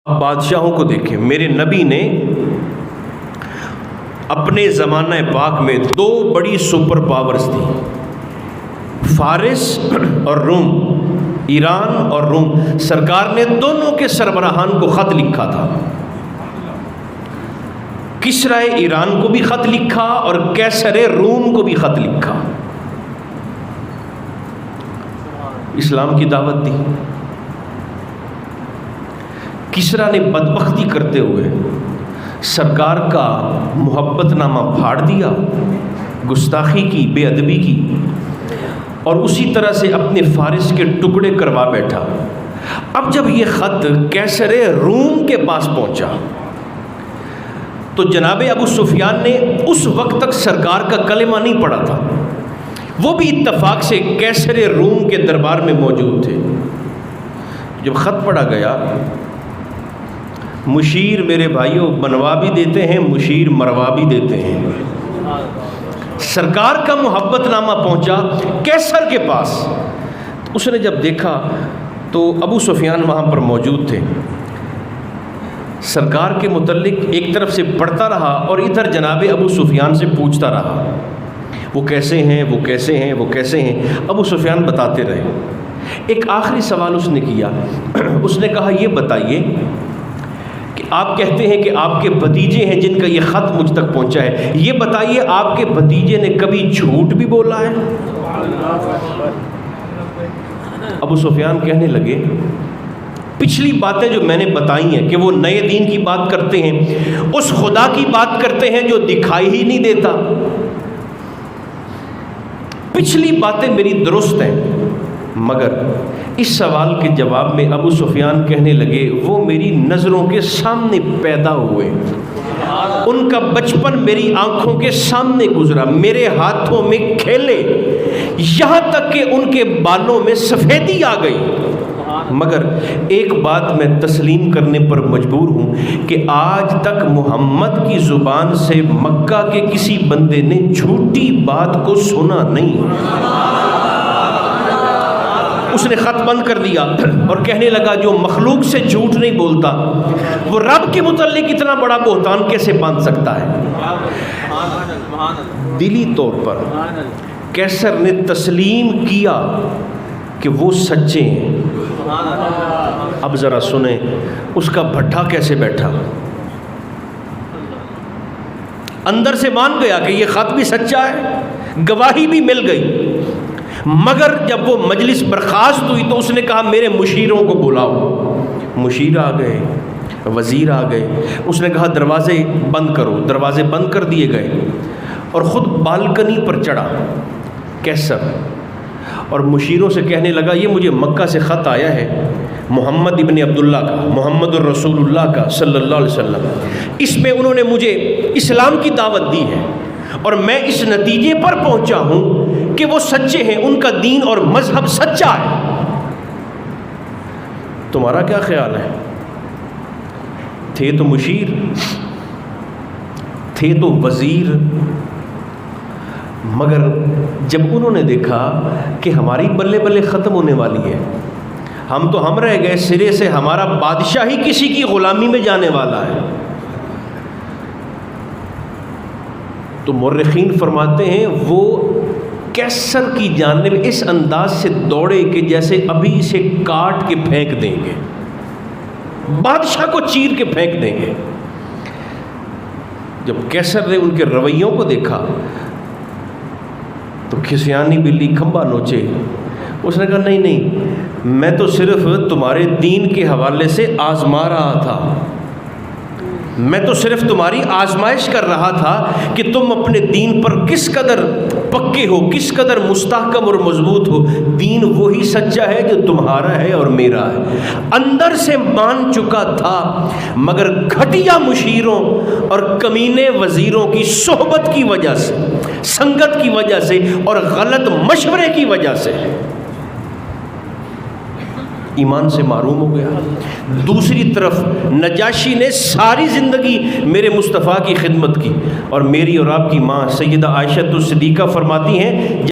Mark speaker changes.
Speaker 1: بادشاہوں کو دیکھیں، میرے نبی نے اپنے زمانہ پاک میں دو بڑی سپر پاورز تھیں، فارس اور روم، ایران اور روم۔ سرکار نے دونوں کے سربراہان کو خط لکھا تھا، کسرا ایران کو بھی خط لکھا اور کیسر روم کو بھی خط لکھا، اسلام کی دعوت دی۔ کسرا نے بدبختی کرتے ہوئے سرکار کا محبت نامہ پھاڑ دیا، گستاخی کی، بے ادبی کی، اور اسی طرح سے اپنے فارس کے ٹکڑے کروا بیٹھا۔ اب جب یہ خط کیسر روم کے پاس پہنچا تو جناب ابو سفیان نے اس وقت تک سرکار کا کلمہ نہیں پڑھا تھا، وہ بھی اتفاق سے کیسر روم کے دربار میں موجود تھے۔ جب خط پڑھا گیا، مشیر میرے بھائیوں بنوا بھی دیتے ہیں، مشیر مروا بھی دیتے ہیں۔ سرکار کا محبت نامہ پہنچا کیسر کے پاس، اس نے جب دیکھا تو ابو سفیان وہاں پر موجود تھے، سرکار کے متعلق ایک طرف سے پڑھتا رہا اور ادھر جناب ابو سفیان سے پوچھتا رہا، وہ کیسے ہیں، وہ کیسے ہیں، وہ کیسے ہیں۔ ابو سفیان بتاتے رہے۔ ایک آخری سوال اس نے کیا، اس نے کہا یہ بتائیے کہ آپ کہتے ہیں کہ آپ کے بھتیجے ہیں جن کا یہ خط مجھ تک پہنچا ہے، یہ بتائیے آپ کے بھتیجے نے کبھی جھوٹ بھی بولا ہے؟ ابو سفیان کہنے لگے پچھلی باتیں جو میں نے بتائی ہیں کہ وہ نئے دین کی بات کرتے ہیں، اس خدا کی بات کرتے ہیں جو دکھائی ہی نہیں دیتا، پچھلی باتیں میری درست ہیں، مگر اس سوال کے جواب میں ابو سفیان کہنے لگے وہ میری نظروں کے سامنے پیدا ہوئے، ان کا بچپن میری آنکھوں کے سامنے گزرا، میرے ہاتھوں میں کھیلے، یہاں تک کہ ان کے بالوں میں سفیدی آ گئی، مگر ایک بات میں تسلیم کرنے پر مجبور ہوں کہ آج تک محمد کی زبان سے مکہ کے کسی بندے نے جھوٹی بات کو سنا نہیں۔ اس نے خط بند کر دیا اور کہنے لگا جو مخلوق سے جھوٹ نہیں بولتا وہ رب کے متعلق اتنا بڑا بہتان کیسے باندھ سکتا ہے؟ دلی طور پر کیسر نے تسلیم کیا کہ وہ سچے ہیں۔ اب ذرا سنیں اس کا بھٹھا کیسے بیٹھا، اندر سے مان گیا کہ یہ خط بھی سچا ہے، گواہی بھی مل گئی، مگر جب وہ مجلس برخاست ہوئی تو اس نے کہا میرے مشیروں کو بلاؤ۔ مشیر آ گئے، وزیر آ گئے، اس نے کہا دروازے بند کرو، دروازے بند کر دیے گئے، اور خود بالکنی پر چڑھا کیسر اور مشیروں سے کہنے لگا یہ مجھے مکہ سے خط آیا ہے، محمد ابن عبداللہ کا، محمد الرسول اللہ کا صلی اللہ علیہ وسلم، اس میں انہوں نے مجھے اسلام کی دعوت دی ہے اور میں اس نتیجے پر پہنچا ہوں کہ وہ سچے ہیں، ان کا دین اور مذہب سچا ہے، تمہارا کیا خیال ہے؟ تھے تو مشیر، تھے تو وزیر، مگر جب انہوں نے دیکھا کہ ہماری بلے بلے ختم ہونے والی ہے، ہم تو ہم رہ گئے، سرے سے ہمارا بادشاہ ہی کسی کی غلامی میں جانے والا ہے، تو مورخین فرماتے ہیں وہ کیسر کی جانب اس انداز سے دوڑے کہ جیسے ابھی اسے کاٹ کے پھینک دیں گے، بادشاہ کو چیر کے پھینک دیں گے۔ جب کیسر نے ان کے رویوں کو دیکھا تو کھسیانی بلی کھمبا نوچے، اس نے کہا نہیں نہیں، میں تو صرف تمہارے دین کے حوالے سے آزما رہا تھا، میں تو صرف تمہاری آزمائش کر رہا تھا کہ تم اپنے دین پر کس قدر پکے ہو، کس قدر مستحکم اور مضبوط ہو، دین وہی سچا ہے جو تمہارا ہے اور میرا ہے۔ اندر سے مان چکا تھا، مگر گھٹیا مشیروں اور کمینے وزیروں کی صحبت کی وجہ سے، سنگت کی وجہ سے اور غلط مشورے کی وجہ سے ایمان سے محروم ہو گیا۔ دوسری طرف نجاشی نے ساری زندگی میرے مصطفیٰ کی خدمت کی، اور میری اور آپ کی ماں سیدہ عائشہ صدیقہ فرماتی ہیں